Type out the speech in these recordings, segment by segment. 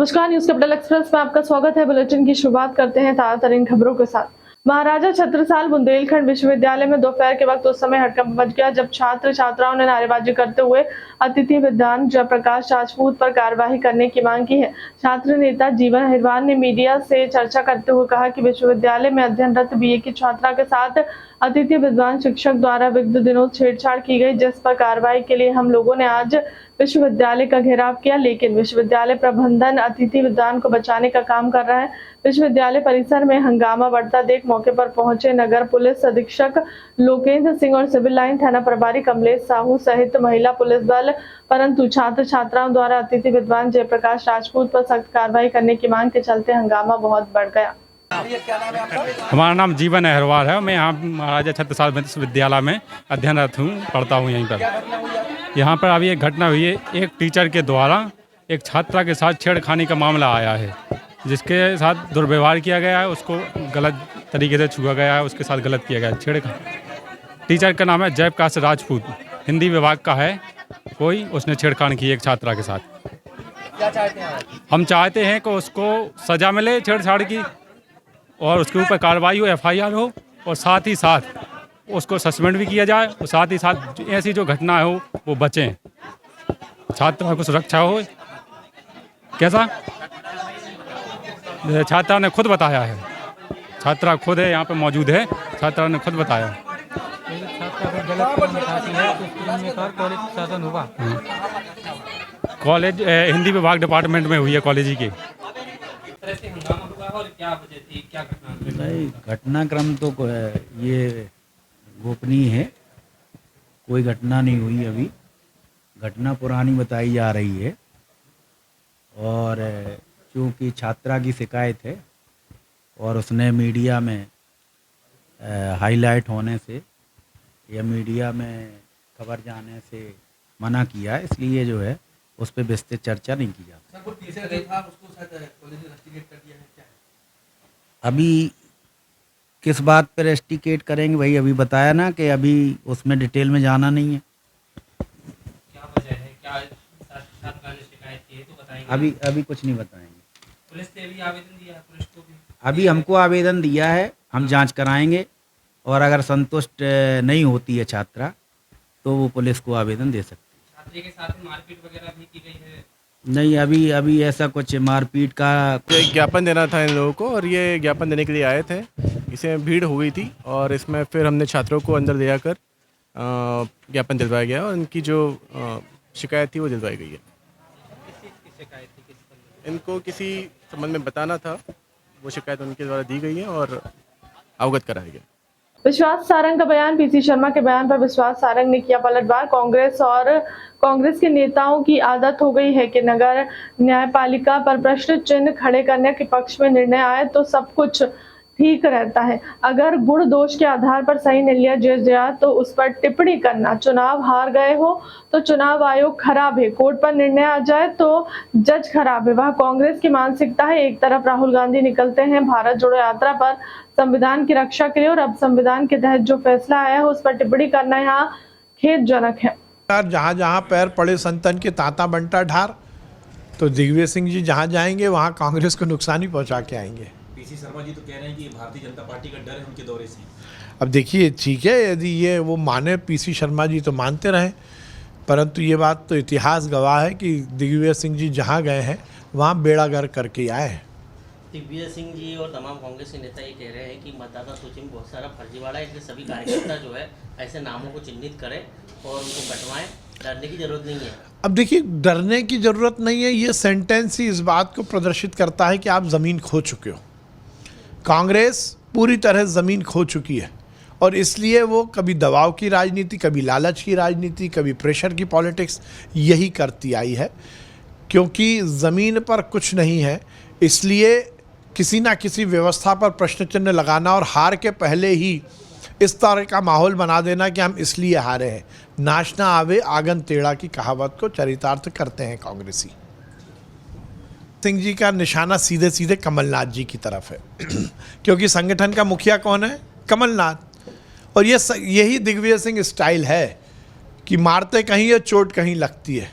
नमस्कार, news capital express में आपका स्वागत है। बुलेटिन की शुरुआत करते हैं ताजा तरीन खबरों के साथ। महाराजा छत्रसाल बुंदेलखंड विश्वविद्यालय में दोपहर के वक्त उस समय हड़कंप मच गया जब छात्र छात्राओं ने नारेबाजी करते हुए अतिथि विद्वान जयप्रकाश राजपूत पर कार्रवाई करने की मांग की है। छात्र नेता जीवन अहिरवार ने मीडिया से चर्चा करते हुए कहा कि विश्वविद्यालय में अध्ययनरत बीए की छात्रा के साथ अतिथि विद्वान शिक्षक द्वारा विगत दिनों छेड़छाड़ की गई, जिस पर कार्रवाई के लिए हम लोगों ने आज विश्वविद्यालय का घेराव किया, लेकिन विश्वविद्यालय प्रबंधन अतिथि विद्वान को बचाने का काम कर रहा है। विश्वविद्यालय परिसर में हंगामा बढ़ता देख मौके पर पहुंचे नगर पुलिस अधीक्षक लोकेंद्र सिंह और सिविल लाइन थाना प्रभारी कमलेश साहू सहित महिला पुलिस बल, परंतु छात्र छात्राओं द्वारा अतिथि विद्वान जयप्रकाश राजपूत पर सख्त कार्रवाई करने की मांग के चलते हंगामा बहुत बढ़ गया। हमारा नाम जीवन अहिरवार है। मैं यहाँ महाराजा छत्रसाल विश्वविद्यालय में अध्ययनरत हूँ, पढ़ता हूँ यहीं पर। यहाँ पर अभी एक घटना हुई है। एक टीचर के द्वारा एक छात्रा के साथ छेड़खानी का मामला आया है, जिसके साथ दुर्व्यवहार किया गया है, उसको गलत तरीके से छुआ गया है, उसके साथ गलत किया गया है छेड़खानी। टीचर का नाम है जयप्रकाश राजपूत, हिंदी विभाग का है कोई, उसने छेड़खानी की एक छात्रा के साथ। क्या चाहते हैं हम चाहते हैं कि उसको सज़ा मिले छेड़छाड़ की और उसके ऊपर कार्रवाई हो, एफआईआर हो, और साथ ही साथ उसको सस्पेंड भी किया जाए, और साथ ही साथ ऐसी जो घटना हो वो बचें, छात्रा को सुरक्षा हो। कैसा छात्रा ने खुद बताया है, छात्रा खुद है यहाँ पे मौजूद है, छात्रा ने खुद बताया। कॉलेज हिंदी विभाग डिपार्टमेंट में हुई है, कॉलेज ही की। नहीं, घटनाक्रम तो ये गोपनीय है, कोई घटना नहीं हुई अभी। घटना पुरानी बताई जा रही है, और चूँकि छात्रा की शिकायत है और उसने मीडिया में हाईलाइट होने से या मीडिया में खबर जाने से मना किया, इसलिए जो है उस पर विस्तृत चर्चा नहीं की जाती। अभी किस बात पर रेस्टिकेट करेंगे भाई, अभी बताया ना कि अभी उसमें डिटेल में जाना नहीं है। क्या वजह है, क्या छात्रा ने शिकायत की है तो बताएंगे। अभी कुछ नहीं बताएंगे। पुलिस ने भी आवेदन दिया है, पुलिस को भी अभी हमको आवेदन दिया है, हम जांच कराएंगे, और अगर संतुष्ट नहीं होती है छात्रा तो वो पुलिस को आवेदन दे सकती है। छात्री के साथ मारपीट वगैरह भी की गई है? नहीं, अभी ऐसा कुछ मारपीट का। एक ज्ञापन देना था इन लोगों को, और ये ज्ञापन देने के लिए आए थे। इसमें भीड़ हो गई थी, और इसमें फिर हमने छात्रों को अंदर ले जाकर ज्ञापन दिलवाया गया, और इनकी जो शिकायत थी वो दिलवाई गई है। किसकी शिकायत थी, किस संबंध इनको किसी संबंध में बताना था, वो शिकायत उनके द्वारा दी गई है और अवगत कराया गया। विश्वास सारंग का बयान। पीसी शर्मा के बयान पर विश्वास सारंग ने किया पलटवार। कांग्रेस के नेताओं की आदत हो गई है कि नगर न्यायपालिका पर प्रश्न चिन्ह खड़े करने के पक्ष में निर्णय आए तो सब कुछ ठीक रहता है। अगर गुण दोष के आधार पर सही निर्णय लिया जाए तो उस पर टिप्पणी करना, चुनाव हार गए हो तो चुनाव आयोग खराब है, कोर्ट पर निर्णय आ जाए तो जज खराब है, वह कांग्रेस की मानसिकता है। एक तरफ राहुल गांधी निकलते हैं भारत जोड़ो यात्रा पर संविधान की रक्षा के लिए, और अब संविधान के तहत जो फैसला आया है उस पर टिप्पणी करना यहाँ खेदजनक है। जहाँ जहाँ पैर पड़े संतन के तांता बंटा ढार, तो दिग्विजय सिंह जी जहाँ जाएंगे वहाँ कांग्रेस को नुकसान ही पहुँचा के आएंगे। पीसी शर्मा जी तो कह रहे हैं कि भारतीय जनता पार्टी का डर है उनके दौरे से। अब देखिए, ठीक है, यदि ये वो माने पीसी शर्मा जी तो मानते रहें, परंतु ये बात तो इतिहास गवाह है कि दिग्विजय सिंह जी जहाँ गए हैं वहाँ बेड़ा गर्क करके आए हैं। दिग्विजय सिंह जी और तमाम कांग्रेस के नेता ये कह रहे हैं कि मतदाता सूची में बहुत सारा फर्जीवाड़ा है, इसलिए सभी कार्यकर्ता जो है ऐसे नामों को चिन्हित करें और उनको कटवाएं, डरने की जरूरत नहीं है। अब देखिए, डरने की ज़रूरत नहीं है, ये सेंटेंस ही इस बात को प्रदर्शित करता है कि आप ज़मीन खो चुके हो। कांग्रेस पूरी तरह ज़मीन खो चुकी है, और इसलिए वो कभी दबाव की राजनीति, कभी लालच की राजनीति, कभी प्रेशर की पॉलिटिक्स यही करती आई है। क्योंकि ज़मीन पर कुछ नहीं है, इसलिए किसी ना किसी व्यवस्था पर प्रश्न चिन्ह लगाना और हार के पहले ही इस तरह का माहौल बना देना कि हम इसलिए हारे हैं, नाचना आवे आंगन टेढ़ा की कहावत को चरितार्थ करते हैं कांग्रेसी। सिंह जी का निशाना सीधे सीधे कमलनाथ जी की तरफ है क्योंकि संगठन का मुखिया कौन है? कमलनाथ। और यही दिग्विजय सिंह स्टाइल है कि मारते कहीं है, चोट कहीं लगती है,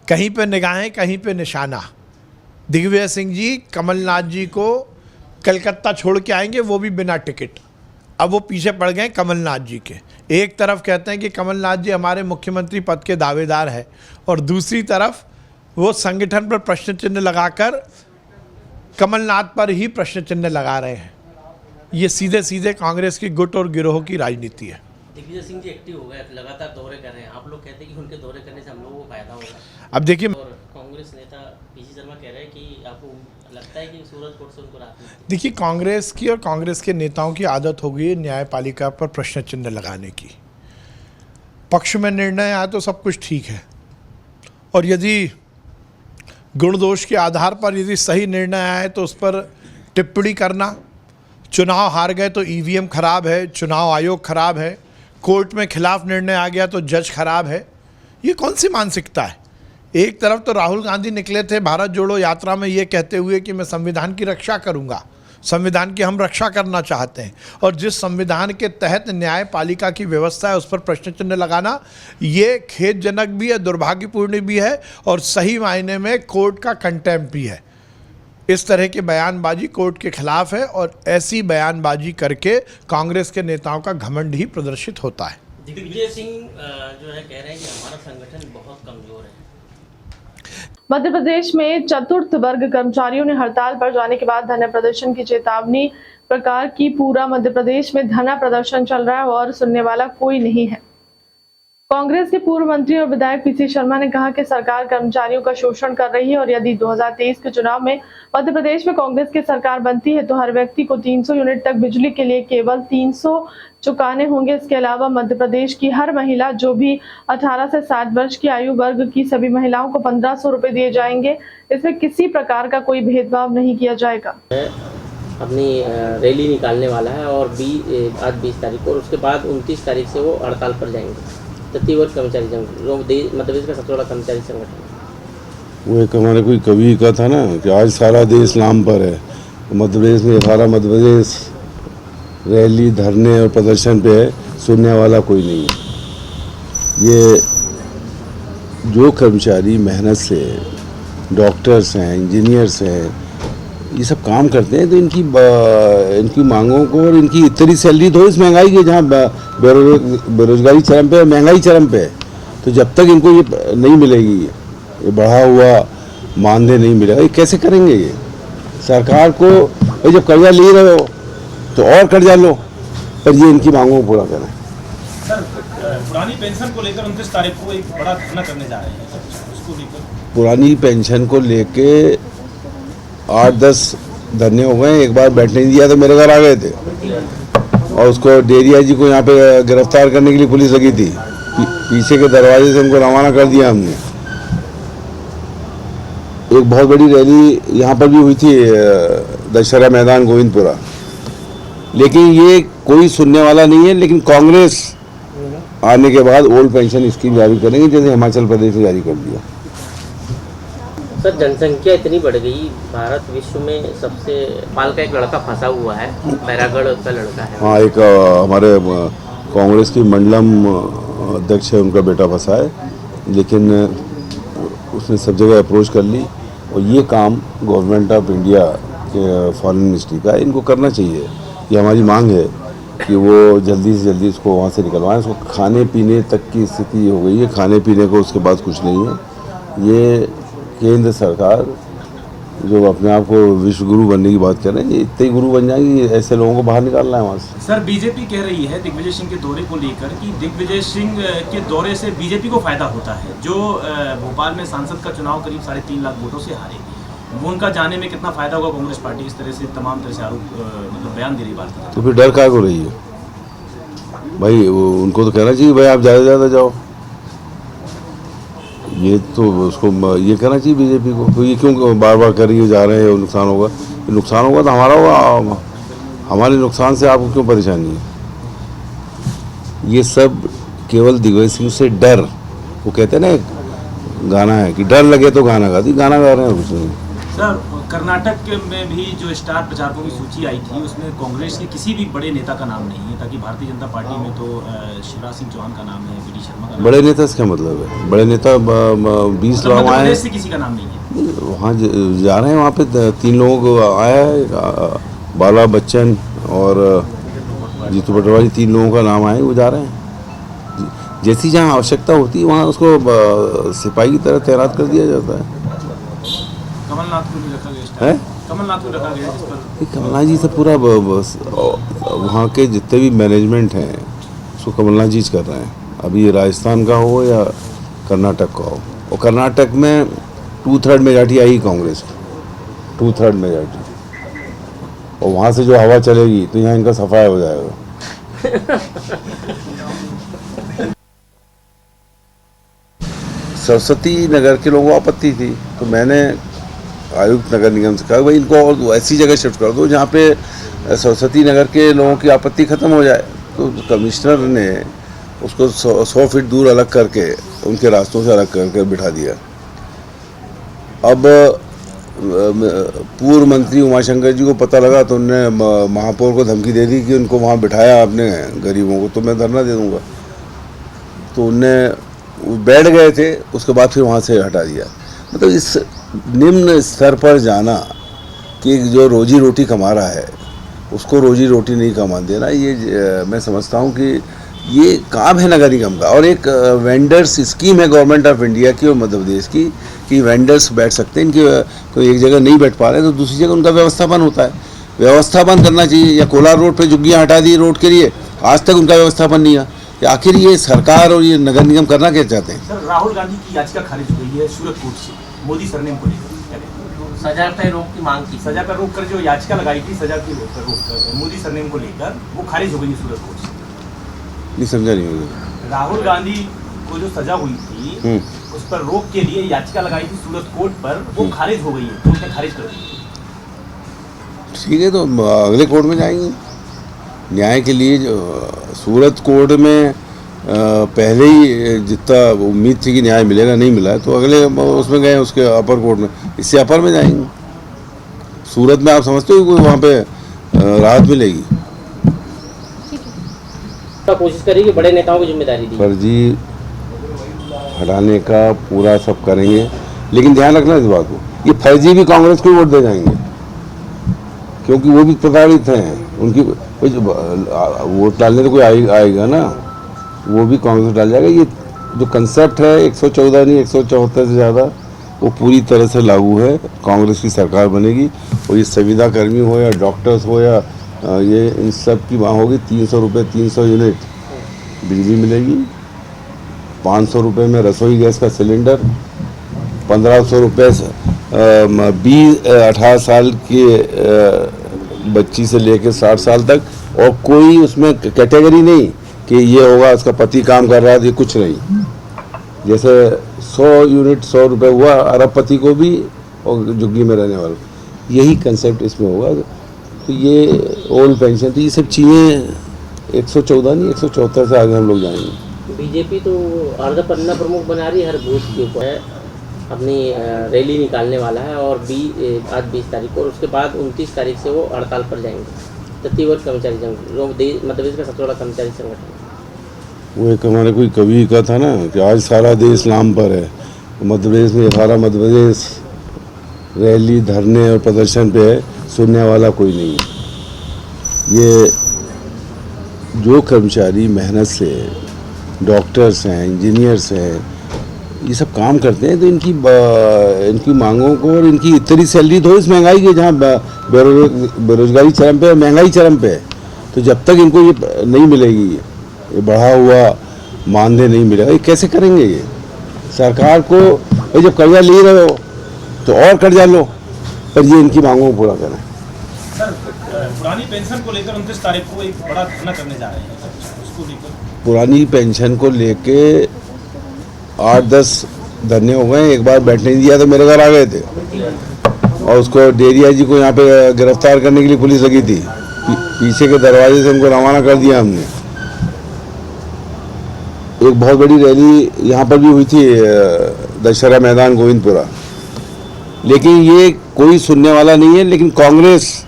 कहीं पे निगाहें, कहीं पे निशाना। दिग्विजय सिंह जी कमलनाथ जी को कलकत्ता छोड़ के आएंगे, वो भी बिना टिकट। अब वो पीछे पड़ गए कमलनाथ जी के। एक तरफ कहते हैं कि कमलनाथ जी हमारे मुख्यमंत्री पद के दावेदार हैं, और दूसरी तरफ वो संगठन पर प्रश्न चिन्ह लगाकर कमलनाथ पर ही प्रश्न चिन्ह लगा रहे हैं। ये सीधे सीधे कांग्रेस की गुट और गिरोह की राजनीति है। दिग्विजय सिंह जी एक्टिव हो गए, लगातार दौरे कर रहे हैं। आप लोग कहते हैं कि उनके दौरे करने से हम लोगों को फायदा होगा। अब देखिए, और कांग्रेस नेता पीसी शर्मा कह रहे हैं कि आपको लगता है कि सूरत कोर्ट से उनको राहत मिलती है? देखिए, कांग्रेस की और कांग्रेस के नेताओं की आदत हो गई है न्यायपालिका पर प्रश्न चिन्ह लगाने की। पक्ष में निर्णय आए तो सब कुछ ठीक है, और यदि गुण दोष के आधार पर यदि सही निर्णय आए तो उस पर टिप्पणी करना। चुनाव हार गए तो ईवीएम खराब है, चुनाव आयोग खराब है, कोर्ट में खिलाफ निर्णय आ गया तो जज खराब है। ये कौन सी मानसिकता है? एक तरफ तो राहुल गांधी निकले थे भारत जोड़ो यात्रा में ये कहते हुए कि मैं संविधान की रक्षा करूंगा, संविधान की हम रक्षा करना चाहते हैं, और जिस संविधान के तहत न्यायपालिका की व्यवस्था है उस पर प्रश्न चिन्ह लगाना ये खेदजनक भी है, दुर्भाग्यपूर्ण भी है, और सही मायने में कोर्ट का कंटेम्प्ट भी है। इस तरह की बयानबाजी कोर्ट के खिलाफ है, और ऐसी बयानबाजी करके कांग्रेस के नेताओं का घमंड ही प्रदर्शित होता है। दिग्विजय सिंह जो है कह रहे हैं कि हमारा संगठन बहुत कमजोर है। मध्य प्रदेश में चतुर्थ वर्ग कर्मचारियों ने हड़ताल पर जाने के बाद धरना प्रदर्शन की चेतावनी प्रकार की। पूरा मध्य प्रदेश में धरना प्रदर्शन चल रहा है और सुनने वाला कोई नहीं है। कांग्रेस के पूर्व मंत्री और विधायक पीसी शर्मा ने कहा कि सरकार कर्मचारियों का शोषण कर रही है, और यदि 2023 के चुनाव में मध्य प्रदेश में कांग्रेस की सरकार बनती है तो हर व्यक्ति को 300 यूनिट तक बिजली के लिए केवल 300 चुकाने होंगे। इसके अलावा मध्य प्रदेश की हर महिला जो भी 18 से 60 वर्ष की आयु वर्ग की सभी महिलाओं को 1500 रुपए दिए जाएंगे। इसमें किसी प्रकार का कोई भेदभाव नहीं किया जाएगा। अपनी रैली निकालने वाला है, और आज 20 तारीख को, और उसके बाद 29 तारीख से वो हड़ताल पर जाएंगे। तृतीय वर्ग कर्मचारी मध्य प्रदेश का सबसे बड़ा कर्मचारी संगठन। वो एक हमारे कोई कवि का था ना कि आज सारा देश नाम पर है, मध्य प्रदेश में सारा मध्य प्रदेश रैली धरने और प्रदर्शन पे है, सुनने वाला कोई नहीं है। ये जो कर्मचारी मेहनत से, डॉक्टर्स हैं, इंजीनियर्स हैं, ये सब काम करते हैं, तो इनकी मांगों को और इनकी इतनी सैलरी दो इस महंगाई के, जहाँ बेरोजगारी चरम पे है, महंगाई चरम पे है, तो जब तक इनको ये नहीं मिलेगी, ये बढ़ा हुआ मानदेय नहीं मिलेगा, ये कैसे करेंगे? ये सरकार को भाई जब कर्जा ले रहे हो तो और कर्जा लो, पर ये इनकी मांगों को पूरा करें। सर, पुरानी पेंशन को लेकर 29 तारीख को एक बड़ा धरना करने जा रहे हैं, उसको लेकर पुरानी पेंशन को लेके 8-10 धरने हो गए। एक बार बैठने नहीं दिया तो मेरे घर आ गए थे, और उसको डेरिया जी को यहाँ पे गिरफ्तार करने के लिए पुलिस लगी थी, पीछे के दरवाजे से उनको रवाना कर दिया हमने। एक बहुत बड़ी रैली यहाँ पर भी हुई थी दशहरा मैदान गोविंदपुरा, लेकिन ये कोई सुनने वाला नहीं है। लेकिन कांग्रेस आने के बाद ओल्ड पेंशन स्कीम जारी करेंगे, जैसे हिमाचल प्रदेश ने जारी कर दिया। सर, जनसंख्या इतनी बढ़ गई, भारत विश्व में सबसे पाल का एक लड़का फंसा हुआ है, बैरागढ़ का लड़का है। हाँ, एक हमारे कांग्रेस की मंडलम अध्यक्ष है, उनका बेटा फंसा है, लेकिन उसने सब जगह अप्रोच कर ली, और ये काम गवर्नमेंट ऑफ इंडिया के फॉरेन मिनिस्ट्री का इनको करना चाहिए। ये हमारी मांग है कि वो जल्दी से जल्दी इसको वहाँ से निकलवाएं। इसको खाने पीने तक की स्थिति हो गई है, खाने पीने को उसके बाद कुछ नहीं है। ये केंद्र सरकार जो अपने आप को विश्व गुरु बनने की बात कर रहे हैं, ये इतने गुरु बन जाएंगे, ऐसे लोगों को बाहर निकालना है वहाँ से। सर, बीजेपी कह रही है दिग्विजय सिंह के दौरे को लेकर कि दिग्विजय सिंह के दौरे से बीजेपी को फायदा होता है, जो भोपाल में सांसद का चुनाव करीब 3.5 लाख वोटों से हारे। वो उनका जाने में कितना फायदा होगा कांग्रेस पार्टी, इस तरह से तमाम तरह से आरोप मतलब बयान दे रही बात है। तो फिर डर क्या हो रही है भाई? उनको तो कहना चाहिए भाई आप ज़्यादा ज़्यादा जाओ, ये तो उसको ये कहना चाहिए बीजेपी को। तो ये क्यों बार बार कर रही है, जा रहे हैं, नुकसान होगा? नुकसान होगा तो हमारा होगा, हमारे नुकसान से आपको क्यों परेशानी है? ये सब केवल दिग्विजय सिंह से डर, वो कहते हैं ना गाना है कि डर लगे तो गाना गाती, गाना गा रहे हैं कुछ नहीं। सर, कर्नाटक में भी जो स्टार प्रचारकों की सूची आई थी उसमें कांग्रेस के किसी भी बड़े नेता का नाम नहीं है, ताकि भारतीय जनता पार्टी में तो शिवराज सिंह चौहान का नाम है, वी डी शर्मा का नाम। बड़े नेता से क्या मतलब है? बड़े नेता 20 लोग आए हैं, किसी का नाम नहीं है। वहाँ जा रहे हैं, वहाँ पे 3 लोग आया है, बाला बच्चन और जीतू पटवारी, 3 लोगों का नाम आया, वो जा रहे हैं। जैसी जहाँ आवश्यकता होती है वहाँ उसको सिपाही की तरह तैनात कर दिया जाता है। कमलनाथ को भी रखा गया है कमलनाथ को रखा गया जिस पर कमलनाथ जी से पूरा वहाँ के जितने भी मैनेजमेंट हैं उसको कमलनाथ जी कर रहे हैं। अभी राजस्थान का हो या कर्नाटक का हो, और कर्नाटक में 2/3 मेजॉरिटी आई कांग्रेस की, 2/3 मेजॉरिटी, और वहाँ से जो हवा चलेगी तो यहाँ इनका सफाया हो जाएगा। सरस्वती नगर के लोगों को आपत्ति थी, तो मैंने आयुक्त नगर निगम से कहा भाई इनको और ऐसी जगह शिफ्ट कर दो जहाँ पे सरस्वती नगर के लोगों की आपत्ति खत्म हो जाए। तो कमिश्नर ने उसको 100 फीट दूर अलग करके उनके रास्तों से अलग करके बिठा दिया। अब पूर्व मंत्री उमाशंकर जी को पता लगा तो उन्होंने महापौर को धमकी दे दी कि उनको वहाँ बिठाया आपने गरीबों को तो मैं धरना दे दूँगा। तो उनने बैठ गए थे, उसके बाद फिर वहाँ से हटा दिया। मतलब इस निम्न स्तर पर जाना कि जो रोजी रोटी कमा रहा है उसको रोजी रोटी नहीं कमा देना, ये मैं समझता हूँ कि ये काम है नगर निगम का। और एक वेंडर्स स्कीम है गवर्नमेंट ऑफ इंडिया की और मध्य प्रदेश की कि वेंडर्स बैठ सकते हैं, इनकी कोई एक जगह नहीं बैठ पा रहे तो दूसरी जगह उनका व्यवस्थापन होता है। व्यवस्थापन करना चाहिए। या कोलार रोड पे झुग्गियाँ हटा दी रोड के लिए, आज तक उनका व्यवस्थापन नहीं है। आखिर ये सरकार और ये नगर निगम करना क्या चाहते हैं? सर, राहुल गांधी की याचिका खारिज हो गई है सूरत कोर्ट से मोदी सरनेम को लेकर। सजा पे रोक की मांग की, सजा पर रोक कर जो याचिका लगाई थी सजा की रोक कर मोदी सरनेम को लेकर, वो खारिज हो गई है सूरत कोर्ट से। नहीं समझा नहीं होगा। राहुल गांधी को जो सजा हुई थी उस पर रोक के लिए याचिका लगाई थी सूरत कोर्ट पर, वो खारिज हो गई है, कोर्ट ने खारिज कर दी। ठीक है, तो अगले कोर्ट में जाएंगे न्याय के लिए। जो सूरत कोर्ट में पहले ही जितना उम्मीद थी कि न्याय मिलेगा नहीं मिला है, तो अगले उसमें गए उसके अपर कोर्ट में, इससे अपर में जाएंगे। सूरत में आप समझते हो कि वहाँ पे राहत मिलेगी? कोशिश करेगी, बड़े नेताओं की जिम्मेदारी दी। फर्जी हटाने का पूरा सब करेंगे, लेकिन ध्यान रखना इस बात को, ये फर्जी भी कांग्रेस को वोट दे जाएंगे क्योंकि वो भी प्रताड़ित हैं। उनकी वोट डालने तो कोई आएगा ना, वो भी कांग्रेस डाल जाएगा। ये जो कंसेप्ट है 114 नहीं 174 से ज़्यादा, वो पूरी तरह से लागू है। कांग्रेस की सरकार बनेगी और ये संविदा कर्मी हो या डॉक्टर्स हो या ये इन सब की मांग होगी। 300 रुपये 300 यूनिट बिजली मिलेगी, 500 रुपये में रसोई गैस का सिलेंडर, 1500 रुपये 18 साल की बच्ची से लेकर 60 साल तक, और कोई उसमें कैटेगरी नहीं कि ये होगा उसका पति काम कर रहा है, ये कुछ नहीं। जैसे 100 यूनिट 100 रुपये हुआ अरबपति को भी और झुग्गी में रहने वालों, यही कंसेप्ट इसमें होगा। तो ये ओल्ड पेंशन, तो ये सब चीज़ें 114 नहीं 174 से आगे हम लोग जाएंगे। बीजेपी तो अर्ध पन्ना प्रमुख बना रही है, हर बूथ के ऊपर अपनी रैली निकालने वाला है, और आज 20 तारीख को, और उसके बाद 29 तारीख से वो हड़ताल पर जाएंगे। तृतीय कर्मचारी संघ मध्य प्रदेश का सबसे बड़ा कर्मचारी संगठन। वो एक हमारे कोई कवि का था ना कि आज सारा देश नाम पर है, मध्य प्रदेश में सारा मध्य प्रदेश रैली धरने और प्रदर्शन पे है, सुनने वाला कोई नहीं है। ये जो कर्मचारी मेहनत से, डॉक्टर्स हैं, इंजीनियर्स हैं, ये सब काम करते हैं, तो इनकी मांगों को और इनकी इतनी सैलरी तो इस महंगाई के, जहाँ बेरोजगारी चरम पे और महंगाई चरम पे है, तो जब तक इनको ये नहीं मिलेगी, ये बढ़ा हुआ मानदेय नहीं मिलेगा, ये कैसे करेंगे? ये सरकार को भाई जब कर्जा ले रहे हो तो और कर्जा लो, पर ये इनकी मांगों को पूरा करें। सर, पुरानी पेंशन को लेकर 29 तारीख को एक बड़ा धरना करने जा रहे हैं, उसको लेकर। पुरानी पेंशन को लेके 8-10 धरने हो गए। एक बार बैठने नहीं दिया तो मेरे घर आ गए थे, और उसको डेरिया जी को यहाँ पे गिरफ्तार करने के लिए पुलिस लगी थी, पीछे के दरवाजे से उनको रवाना कर दिया हमने। एक बहुत बड़ी रैली यहाँ पर भी हुई थी दशहरा मैदान गोविंदपुरा, लेकिन ये कोई सुनने वाला नहीं है। लेकिन कांग्रेस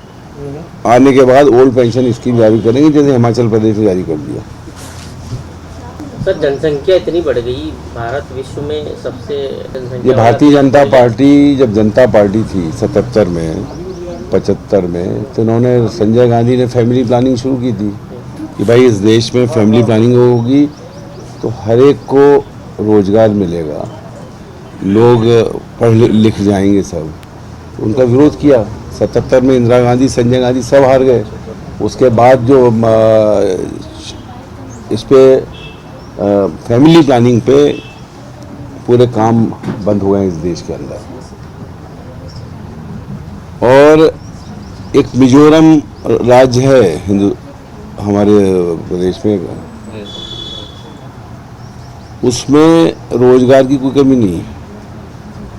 आने के बाद ओल्ड पेंशन स्कीम जारी करेंगे, जैसे हिमाचल प्रदेश ने जारी कर दिया। सर जनसंख्या इतनी बढ़ गई, भारत विश्व में सबसे जनसंख्या ये भारतीय जनता पार्टी जब जनता पार्टी थी 77 में 75 में, तो उन्होंने संजय गांधी ने फैमिली प्लानिंग शुरू की थी कि भाई इस देश में फैमिली प्लानिंग होगी तो हर एक को रोजगार मिलेगा, लोग पढ़ लिख जाएंगे सब। उनका विरोध किया 77 में, इंदिरा गांधी संजय गांधी सब हार गए। उसके बाद जो इस पे फैमिली प्लानिंग पे पूरे काम बंद हो गए हैं इस देश के अंदर। और एक मिजोरम राज्य है हिंदू हमारे प्रदेश में, उसमें रोजगार की कोई कमी नहीं है।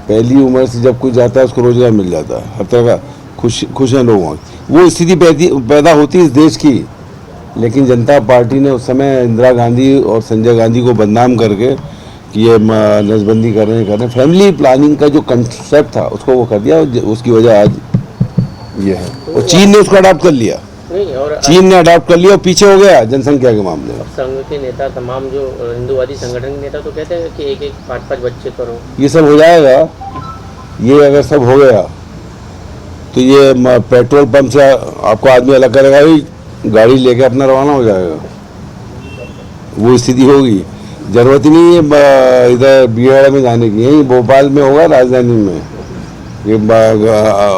पहली उम्र से जब कोई जाता है उसको रोजगार मिल जाता है, हर तरह का खुश हैं लोगों की। वो स्थिति पैदा होती है इस देश की, लेकिन जनता पार्टी ने उस समय इंदिरा गांधी और संजय गांधी को बदनाम करके कि ये नसबंदी कर रहे हैं। फैमिली प्लानिंग का जो कंसेप्ट था उसको वो कर दिया, उसकी वजह आज ये है। और चीन ने उसको अडॉप्ट कर लिया, चीन ने अडॉप्ट कर लिया और पीछे हो गया जनसंख्या के मामले में। संघ के नेता, तमाम जो हिंदुवादी संगठन के नेता तो कहते हैं कि 1-1, 5-5 बच्चे करो। ये सब हो जाएगा। ये अगर सब हो गया तो ये पेट्रोल पंप से आपको आदमी अलग करेगा, ही गाड़ी लेके अपना रवाना हो जाएगा, वो स्थिति होगी। जरूरत ही नहीं है इधर बीएड में जाने की, यही भोपाल में होगा, राजधानी में। ये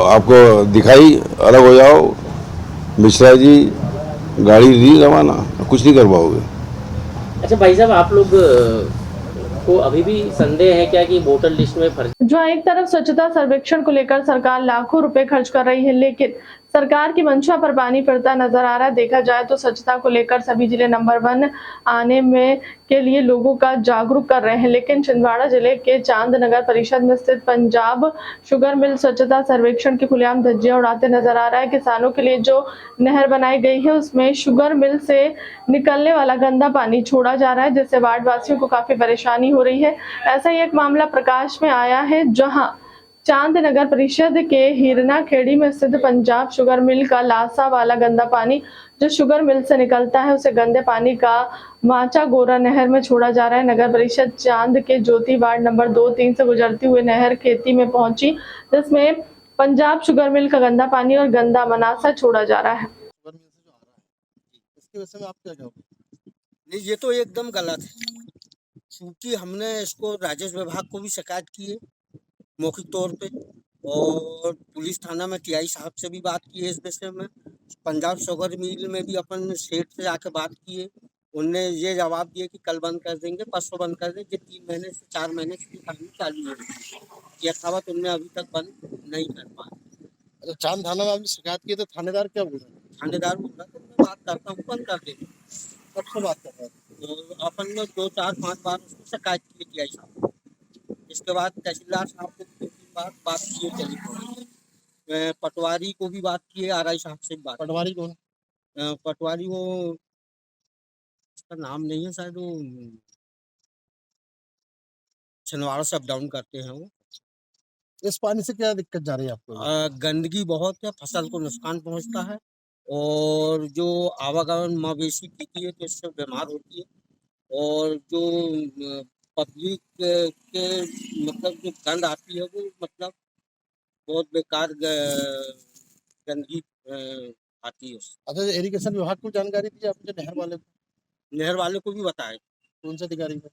आपको दिखाई अलग हो जाओ, मिश्रा जी गाड़ी ली रवाना, कुछ नहीं कर पाओगे। अच्छा भाई साहब, आप लोग को अभी भी संदेह है क्या कि वोटर लिस्ट में फर्जी? जो एक तरफ स्वच्छता सर्वेक्षण को लेकर सरकार लाखों रुपए खर्च कर रही है, लेकिन सरकार की मंशा पर पानी फिरता नजर आ रहा है। देखा जाए तो स्वच्छता को लेकर सभी जिले नंबर 1 आने में के लिए लोगों का जागरूक कर रहे हैं, लेकिन छिंदवाड़ा जिले के चांद नगर परिषद में स्थित पंजाब शुगर मिल स्वच्छता सर्वेक्षण की खुलेआम धज्जियां उड़ाते नजर आ रहा है। किसानों के लिए जो नहर बनाई गई है उसमें शुगर मिल से निकलने वाला गंदा पानी छोड़ा जा रहा है, जिससे वार्ड वासियों को काफी परेशानी हो रही है। ऐसा ही एक मामला प्रकाश में आया है, जहां चांद नगर परिषद के हिरना खेड़ी में स्थित पंजाब शुगर मिल का लासा वाला गंदा पानी जो शुगर मिल से निकलता है, उसे गंदे पानी का माचा गोरा नहर में छोड़ा जा रहा है। नगर परिषद चांद के ज्योति वार्ड नंबर 2-3 से गुजरती हुई नहर खेती में पहुंची, जिसमें पंजाब शुगर मिल का गंदा पानी और गंदा मनासा छोड़ा जा रहा है। इसके विषय में आप क्या कहोगे? नहीं, ये तो एकदम गलत है, क्योंकि हमने इसको राजस्व विभाग को भी शिकायत की है मौखिक तौर पे, और पुलिस थाना में टीआई साहब से भी बात की है इस विषय में। पंजाब शुगर मिल में भी अपन सेठ से जाकर बात की है, उनने ये जवाब दिया कि कल बंद कर देंगे, परसों बंद कर देंगे। 3 महीने से 4 महीने से काम चालू है, यथावत उनने अभी तक बंद नहीं कर पाए। अच्छा, चांद थाना में आपने शिकायत की तो थानेदार क्या बोल रहे हैं? थानेदार बोल रहा था मैं बात करता हूँ, बंद कर देंगे। कब से बात कर रहे हैं? तो अपन ने 2, 4, 5 बार उसको शिकायत की है टीआई साहब। इसके बाद तहसीलदार साहब को 2-3 बार बात की है, पटवारी को भी बात की है, आरआई साहब से भी बात। पटवारी कौन? पटवारी वो, उसका नाम नहीं है शायद, वो छिंदवाड़ा से अप डाउन करते हैं वो। इस पानी से क्या दिक्कत जा रही है आपको? गंदगी बहुत है, फसल को नुकसान पहुंचता है, और जो आवागमन मवेशी पीती है तो इससे बीमार होती है, और जो पब्लिक के मतलब जो गंद आती है वो मतलब बहुत बेकार गंदगी आती है उससे। अच्छा, इरिगेशन विभाग को जानकारी दी आपने नहर वाले को? नहर वाले को भी बताए। कौन से अधिकारी को?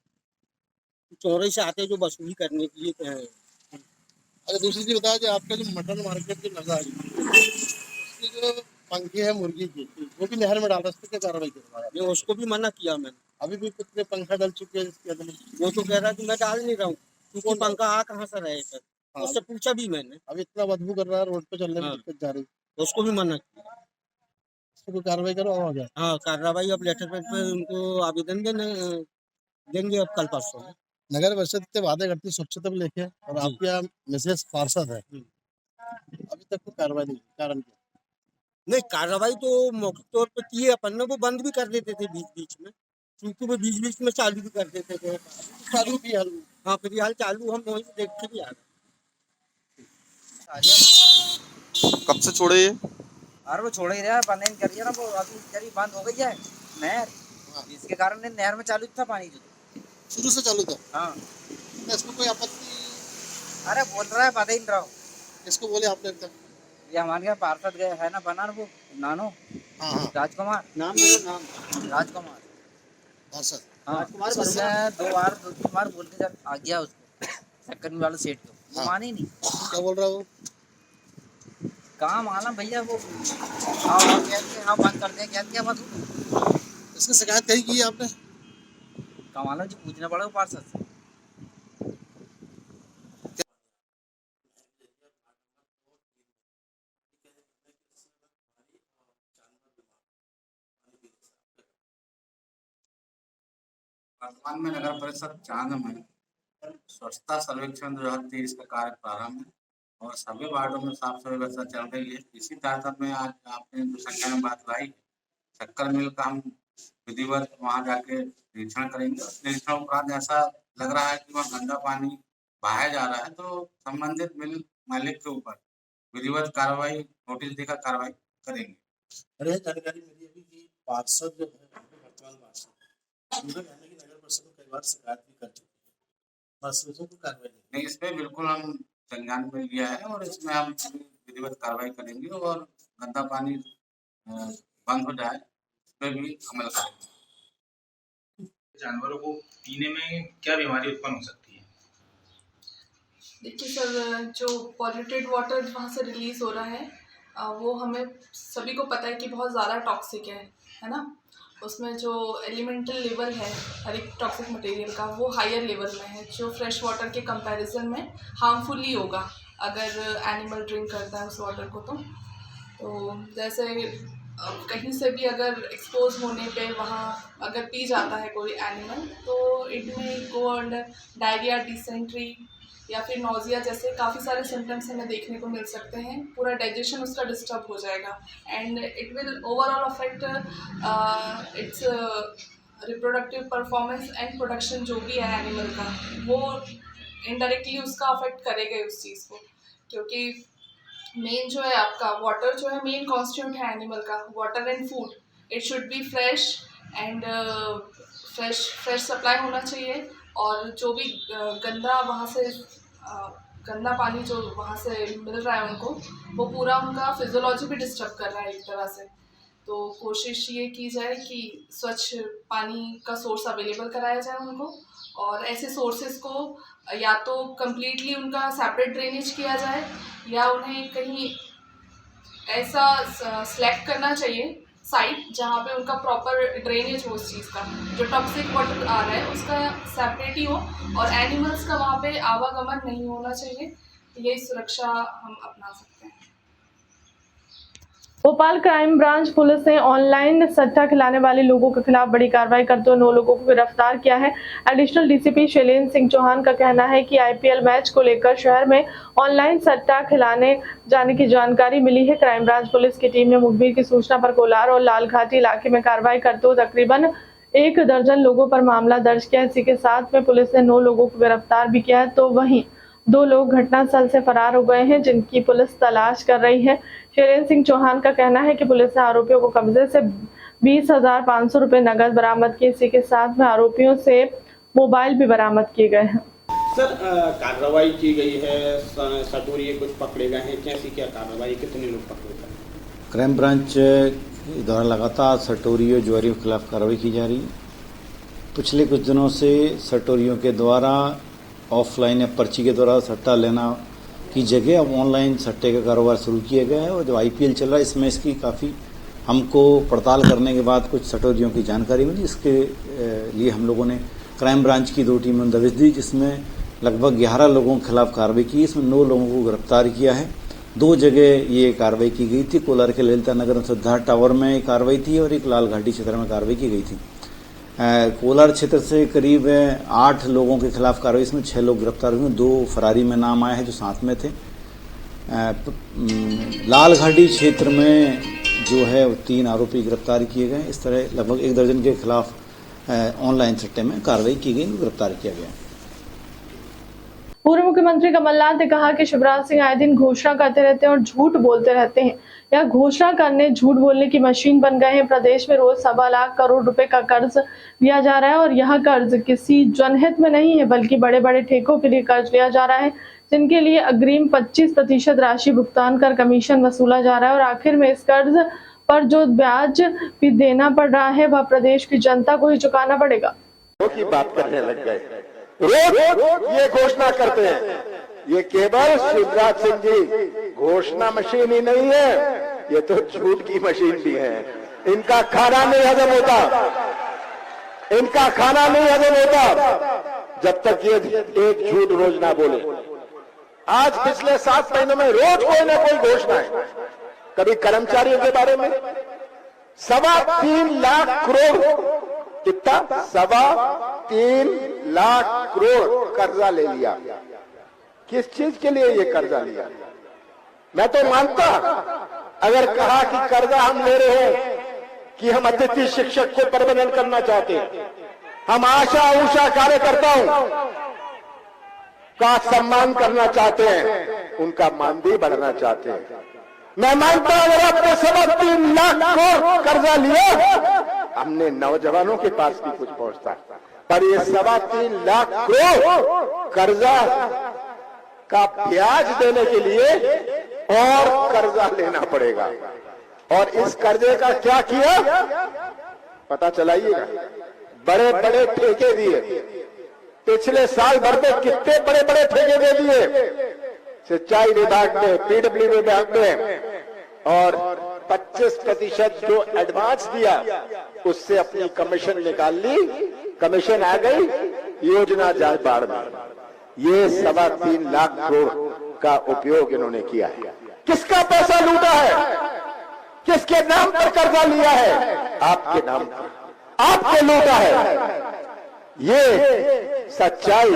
चौराहे से आते हैं जो वसूली करने के लिए। अच्छा, दूसरी चीज बताया कि आपका जो मटन मार्केट की नजर उसकी जो पंखे है मुर्गी की, वो भी नहर में डाल रहे, क्या कार्रवाई करवाया? उसको भी मना किया मैंने। अभी भी कितने पंखा डल चुके हैं इसके अंदर? वो तो कह रहा है कि मैं डाल नहीं रहा हूँ, क्योंकि पंखा आ कहाँ से रहे सर। उससे पूछा भी मैंने। अभी इतना बदबू कर रहा है, रोड पे चलने में दिक्कत जा रही, उसको भी मना किया। कोई कार्रवाई करो आ गया? हाँ, कार्रवाई अब लेटर पेड पे उनको आवेदन देंगे अब कल परसों। नगर परिषद से वादे करती स्वच्छता को लेके, और आपके यहाँ मिसेस पार्षद है, अभी तक कोई कार्रवाई नहीं, कारण क्या? नहीं, कार्रवाई तो मौखिक तौर पर की है अपन ने, वो बंद भी कर देते थे बीच बीच में, क्योंकि वो बीच बीच में चालू भी कर देते थे। चालू भी हाल? हाँ, फिलहाल चालू हम वहीं से देख के भी आ रहे। कब से छोड़े ये? अरे वो छोड़ ही रहा है, बंद नहीं कर रही है ना, वो अभी जरी बंद हो गई है नहर, इसके कारण ये नहर में चालू था पानी जो शुरू से चालू था। हाँ तो इसमें कोई आपत्ति? अरे बोल रहा है पता ही नहीं रहा। किसको बोले आपने अब तक? ये हमारे यहाँ पार्षद गए है ना बना वो नानो हाँ राजकुमार नाम बोलो नाम। राजकुमार पार्षद हाँ उसने 2 बार बोल के जब आ गया उसको सेकंड वाले सेट को वो माने ही नहीं। क्या बोल रहा है वो? कहाँ मालूम भैया वो हाँ बंद कर दें क्या बात हो। इसकी शिकायत कहीं की है आपने? कहाँ मालूम जी पूछना पड़ेगा पार्षद से। वर्तमान में नगर परिषद चांद में स्वच्छता सर्वेक्षण 2023 का कार्य प्रारंभ है और सभी वार्डों में साफ सफाई व्यवस्था चल रही है। इसी तारतम्य में आज आपने जो संख्या में बात लाई, शक्कर मिल का हम विधिवत वहां जाके निरीक्षण करेंगे। निरीक्षण उपरांत ऐसा लग रहा है कि वहाँ गंदा पानी बहाया जा रहा है तो संबंधित मिल मालिक के ऊपर विधिवत कार्रवाई नोटिस देकर कार्रवाई करेंगे। अरे जानकारी मिली अभी कि पार्षद जो है वर्तमान पार्षद उनका कहना है कि नगर परिषद कई बार शिकायत भी कर चुकी है, पार्षदों को कार्रवाई नहीं, इस पे बिल्कुल हम संज्ञान में लिया है और इसमें हम विधिवत कार्रवाई करेंगे और गंदा पानी बंद हो जाए इस पे भी अमल करेंगे। जानवरों को पीने में क्या बीमारी उत्पन्न हो सकती है? देखिए सर, जो पॉल्यूटेड वाटर वहाँ से रिलीज़ हो रहा है वो हमें सभी को पता है कि बहुत ज़्यादा टॉक्सिक है ना। उसमें जो एलिमेंटल लेवल है हर एक टॉक्सिक मटेरियल का वो हायर लेवल में है, जो फ्रेश वाटर के कंपैरिजन में हार्मफुल ही होगा अगर एनिमल ड्रिंक करता है उस वाटर को। तो जैसे कहीं से भी अगर एक्सपोज होने पे वहाँ अगर पी जाता है कोई एनिमल तो इट में गो अंडर डायरिया, डिसेंट्री या फिर नोजिया जैसे काफ़ी सारे सिम्टम्स हमें देखने को मिल सकते हैं। पूरा डाइजेशन उसका डिस्टर्ब हो जाएगा and it will overall affect it's reproductive performance and production जो भी है एनिमल का, वो इनडायरेक्टली उसका अफेक्ट करेगा उस चीज़ को। क्योंकि मेन जो है आपका वाटर जो है मेन कॉन्स्टिट्यूंट है एनिमल का। Water and food it should be fresh and fresh supply होना चाहिए। और जो भी गंदा वहाँ से गंदा पानी जो वहाँ से मिल रहा है उनको, वो पूरा उनका फिजियोलॉजी भी डिस्टर्ब कर रहा है एक तरह से। तो कोशिश ये की जाए कि स्वच्छ पानी का सोर्स अवेलेबल कराया जाए उनको, और ऐसे सोर्सेज को या तो कम्प्लीटली उनका सेपरेट ड्रेनेज किया जाए या उन्हें कहीं ऐसा सेलेक्ट करना चाहिए साइट जहाँ पे उनका प्रॉपर ड्रेनेज हो उस चीज़ का, जो टॉक्सिक वाटर आ रहा है उसका सेपरेट ही हो और एनिमल्स का वहाँ पे आवागमन नहीं होना चाहिए। यही सुरक्षा हम अपना सकते हैं। भोपाल क्राइम ब्रांच पुलिस ने ऑनलाइन सट्टा खिलाने वाले लोगों के खिलाफ बड़ी कार्रवाई करते हुए 9 लोगों को गिरफ्तार किया है। एडिशनल डीसीपी शैलेंद्र सिंह चौहान का कहना है कि आईपीएल मैच को लेकर शहर में ऑनलाइन सट्टा खिलाने जाने की जानकारी मिली है। क्राइम ब्रांच पुलिस की टीम ने मुखबिर की सूचना पर कोलार और लालघाटी इलाके में कार्रवाई करते हुए तकरीबन 1 दर्जन लोगों पर मामला दर्ज किया। इसी के साथ में पुलिस ने 9 लोगों को गिरफ्तार भी किया है, तो वहीं 2 लोग घटनास्थल से फरार हो गए हैं जिनकी पुलिस तलाश कर रही है। शैलेंद्र सिंह चौहान का कहना है कि पुलिस ने आरोपियों को कब्जे से 20,500 रुपये नकद बरामद किए। इसी के साथ में आरोपियों से मोबाइल भी बरामद किए गए हैं। सर, कार्रवाई की गई है, सटोरिये कुछ पकड़े गए हैं, कैसी क्या कार्रवाई, कितने लोग पकड़े गए? क्राइम ब्रांच द्वारा लगातार सटोरियों जुआरियों के खिलाफ कार्रवाई की जा रही है। पिछले कुछ दिनों से सटोरियों के द्वारा ऑफलाइन या पर्ची के द्वारा सट्टा लेना की जगह अब ऑनलाइन सट्टे का कारोबार शुरू किया गया है। और जो आईपीएल चल रहा है इसमें इसकी काफ़ी हमको पड़ताल करने के बाद कुछ सटोरियों की जानकारी मिली। इसके लिए हम लोगों ने क्राइम ब्रांच की 2 टीमें दबिश दी, जिसमें लगभग 11 लोगों के खिलाफ कार्रवाई की। इसमें 9 लोगों को गिरफ्तार किया है। 2 जगह ये कार्रवाई की गई थी। कोलार के ललिता नगर सिद्धार्थ टावर में कार्रवाई थी और एक लालघाटी क्षेत्र में कार्रवाई की गई थी। कोलार क्षेत्र से करीब 8 लोगों के खिलाफ कार्रवाई, इसमें 6 लोग गिरफ्तार हुए, 2 फरारी में नाम आए हैं जो साथ में थे। लालघाटी क्षेत्र में जो है 3 आरोपी गिरफ्तार किए गए। इस तरह लगभग 1 दर्जन के खिलाफ ऑनलाइन सट्टे में कार्रवाई की गई, गिरफ्तार किया गया। पूर्व मुख्यमंत्री कमलनाथ ने कहा कि शिवराज सिंह आए दिन घोषणा करते रहते हैं और झूठ बोलते रहते हैं। यह घोषणा करने झूठ बोलने की मशीन बन गए हैं। प्रदेश में रोज 1.25 लाख करोड़ रुपए का कर्ज लिया जा रहा है और यह कर्ज किसी जनहित में नहीं है, बल्कि बड़े बड़े ठेकों के लिए कर्ज लिया जा रहा है, जिनके लिए अग्रिम 25% राशि भुगतान कर कमीशन वसूला जा रहा है और आखिर में इस कर्ज पर जो ब्याज भी देना पड़ रहा है वह प्रदेश की जनता को ही चुकाना पड़ेगा। की बात करने लग गए, रोज ये घोषणा करते हैं। ये केवल शिवराज सिंह जी घोषणा मशीन ही नहीं है, ये तो झूठ की मशीन भी है। इनका खाना नहीं हजम होता, इनका खाना नहीं हजम होता जब तक ये एक झूठ रोज ना बोले। आज पिछले 7 महीनों में रोज कोई ना कोई घोषणा है। कभी कर्मचारियों के बारे में 3.25 लाख करोड़, कितना 3.25 लाख करोड़ कर्जा ले लिया। किस चीज के लिए ये कर्जा लिया? मैं तो मानता अगर कहा कि कर्जा हम ले रहे हैं कि हम अतिथि शिक्षक को प्रबंधन करना चाहते हैं, हम आशा उषा कार्यकर्ताओं का सम्मान करना चाहते हैं, उनका मानदेय बढ़ाना चाहते हैं। मैं मानता अगर आपने 3.25 लाख करोड़ कर्जा लिया, हमने नौजवानों के पास भी कुछ पहुंचता, पर ये 3.25 लाख करोड़ कर्जा का ब्याज देने के लिए और कर्जा लेना पड़ेगा। और इस कर्जे का क्या किया पता चलाइएगा। बड़े बड़े ठेके दिए, पिछले साल भर में कितने बड़े बड़े ठेके दे दिए सिंचाई विभाग में, पीडब्ल्यू विभाग में, और 25% जो एडवांस दिया उससे अपनी कमीशन निकाल ली, कमीशन आ गई, योजना जाए बाढ़ में। ये 3.25 लाख करोड़ का उपयोग इन्होंने किया है। किसका पैसा लूटा है? किसके नाम पर कर्जा लिया है? आपके नाम पर, आपके लूटा है। ये सच्चाई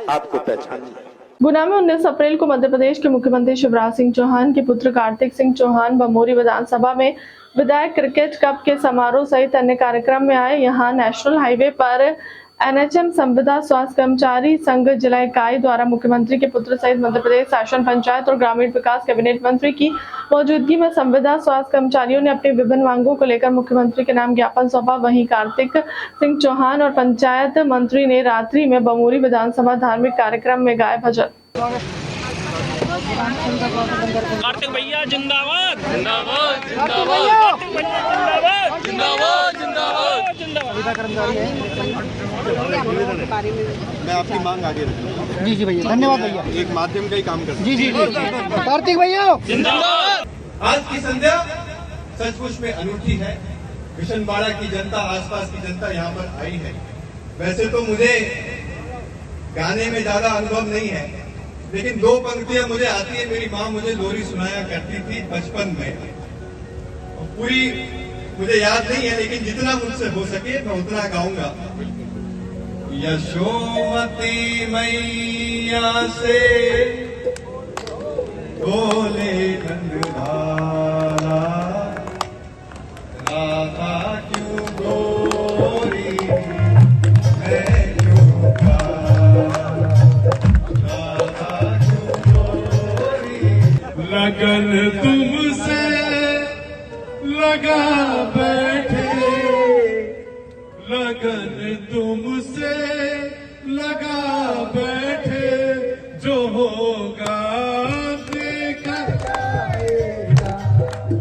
आपको पहचाननी है। गुना में 19 अप्रैल को मध्य प्रदेश के मुख्यमंत्री शिवराज सिंह चौहान के पुत्र कार्तिक सिंह चौहान बमोरी विधानसभा में विधायक क्रिकेट कप के समारोह सहित अन्य कार्यक्रम में आए। यहां नेशनल हाईवे पर एनएचएम संविदा स्वास्थ्य कर्मचारी संघ जिला इकाई द्वारा मुख्यमंत्री के पुत्र सहित मध्य प्रदेश शासन, पंचायत और ग्रामीण विकास कैबिनेट मंत्री की मौजूदगी में संविदा स्वास्थ्य कर्मचारियों ने अपनी विभिन्न मांगों को लेकर मुख्यमंत्री के नाम ज्ञापन सौंपा। वहीं कार्तिक सिंह चौहान और पंचायत मंत्री ने रात्रि में बमोरी विधानसभा धार्मिक कार्यक्रम में गाए भजन। कार्तिक भैया जिंदाबाद, जिंदाबाद, जिंदाबाद, जिंदाबाद, जिंदाबाद, जिंदाबाद, जिंदाबाद। मैं आपकी मांग आगे रखूंगा। जी जी भैया, धन्यवाद भैया। एक माध्यम का ही काम करता हूं। जी जी कार्तिक भैया जिंदाबाद। आज की संध्या सचमुच में अनूठी है। बिशनबाड़ा की जनता, आसपास की जनता यहाँ पर आई है। वैसे तो मुझे गाने में ज्यादा अनुभव नहीं है, लेकिन 2 पंक्तियां मुझे आती है। मेरी माँ मुझे लोरी सुनाया करती थी बचपन में, और पूरी मुझे याद नहीं है, लेकिन जितना मुझसे हो सके मैं उतना गाऊंगा। यशोमती मैया से बोले नंदलाला, राधा क्यों गोरी मैं क्यों लगन तुमसे लगा बैठे, लगन तुमसे लगा बैठे, जो होगा देखा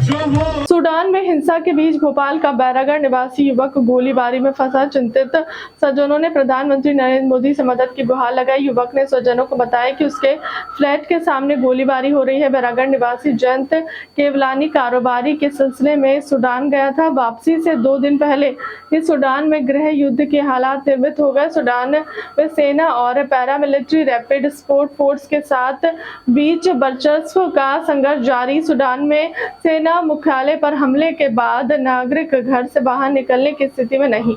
जो हो। सूडान में हिंसा के बीच भोपाल का बैरागढ़ निवासी युवक गोलीबारी में फंसा। चिंतित स्वजनों ने प्रधानमंत्री नरेंद्र मोदी से मदद की गुहार लगाई। युवक ने स्वजनों को बताया कि उसके फ्लैट के सामने गोलीबारी हो रही है। बैरागढ़ निवासी जयंत केवलानी कारोबारी के सिलसिले में सूडान गया था। वापसी से 2 दिन पहले इस सूडान में गृह युद्ध के हालात निर्मित हो गए। सूडान में सेना और पैरामिलिट्री रैपिड सपोर्ट फोर्स के साथ बीच वर्चस्व का संघर्ष जारी। सूडान में सेना मुख्यालय पर हमले के बाद नागरिक घर से बाहर निकलने की स्थिति में नहीं।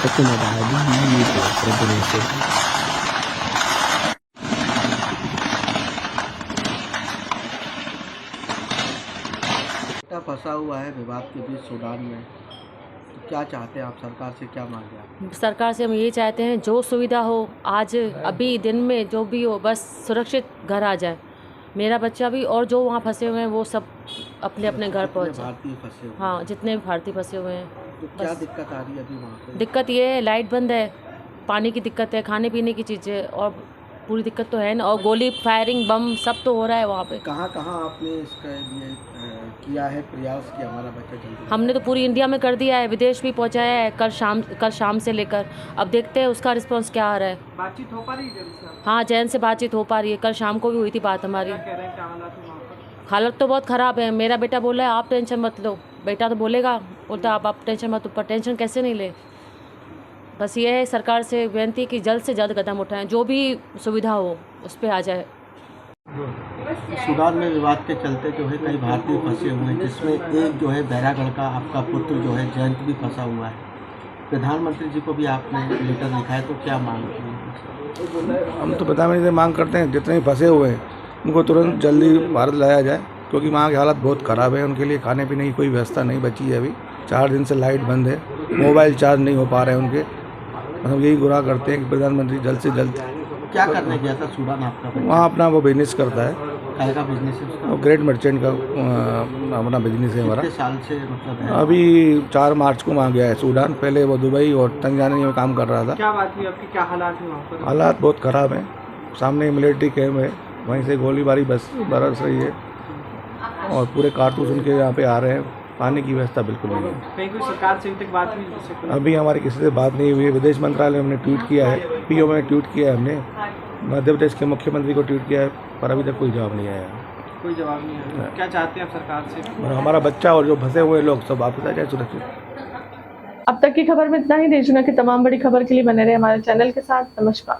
फंसा हुआ है विवाद के बीच सूडान में, तो क्या चाहते हैं आप, सरकार से क्या मांगे आप? सरकार से हम ये चाहते हैं जो सुविधा हो, आज अभी दिन में जो भी हो, बस सुरक्षित घर आ जाए, मेरा बच्चा भी और जो वहाँ फंसे हुए हैं वो सब अपने अपने घर पहुँच जाए। भारतीय फंसे हुए हाँ, जितने भी भारतीय फंसे हुए हैं। तो क्या दिक्कत आ रही है अभी वहाँ पे? दिक्कत ये है, लाइट बंद है, पानी की दिक्कत है, खाने पीने की चीज़ें और पूरी दिक्कत तो है ना, और गोली फायरिंग बम सब तो हो रहा है वहाँ पे। कहाँ आपने इसके लिए किया है प्रयास कि हमारा बच्चा जल्दी? हमने तो पूरी इंडिया में कर दिया है, विदेश भी पहुँचाया है कल शाम से लेकर, अब देखते हैं उसका रिस्पांस क्या आ रहा है। बातचीत हो पा रही है? हाँ, जैन से बातचीत हो पा रही है, कल शाम को भी हुई थी बात हमारी। हालत तो बहुत ख़राब है। मेरा बेटा बोल रहा है आप टेंशन मत लो, बेटा तो बोलेगा, बोलता आप टेंशन मत, पर टेंशन कैसे नहीं ले। बस ये है सरकार से विनती कि जल्द से जल्द कदम उठाएं, जो भी सुविधा हो उस पर आ जाए। सूडान में विवाद के चलते जो है कई भारतीय फंसे हुए हैं, जिसमें एक जो है बैरागढ़ का आपका पुत्र जो है जयंत भी फंसा हुआ है। प्रधानमंत्री जी को भी आपने लेटर लिखा है, तो क्या मांग की? हम तो प्रधानमंत्री से मांग करते हैं जितने फंसे हुए हैं उनको तुरंत जल्दी भारत लाया जाए, क्योंकि वहाँ की हालत बहुत ख़राब है। उनके लिए खाने पीने की कोई व्यवस्था नहीं बची है। अभी 4 दिन से लाइट बंद है, मोबाइल चार्ज नहीं हो पा रहे हैं उनके। मतलब यही गुहार करते हैं कि प्रधानमंत्री जल्द से जल्द। क्या करने गया था सूडान आपका? वहाँ अपना वो बिजनेस करता है। काय का बिजनेस है उसका? वो ग्रेट मर्चेंट का अपना बिजनेस है हमारा। कितने साल से मतलब है? अभी 4 मार्च को वहाँ गया है सूडान। पहले वो दुबई और तंजानिया में काम कर रहा था। क्या बात हुई आपकी, क्या हालात है वहाँ पर? हालात बहुत ख़राब हैं। सामने मिलिट्री कैम्प है, वहीं से गोलीबारी बरस रही है और पूरे कारतूस उनके यहाँ पे आ रहे हैं। पानी की व्यवस्था बिल्कुल नहीं है। कहीं कोई सरकार से अभी तक बात हुई? अभी हमारी किसी से बात नहीं हुई है। विदेश मंत्रालय हमने ट्वीट किया है, पीओ में ट्वीट किया है हमने, मध्य प्रदेश के मुख्यमंत्री को ट्वीट किया है, पर अभी तक कोई जवाब नहीं आया। कोई जवाब नहीं आया। क्या चाहते हैं आप सरकार से? और हमारा बच्चा और जो फंसे हुए लोग सब वापस आ जाए सुरक्षित। अब तक की खबर में इतना ही। देश दुनिया की तमाम बड़ी खबर के लिए बने रहे हमारे चैनल के साथ। नमस्कार।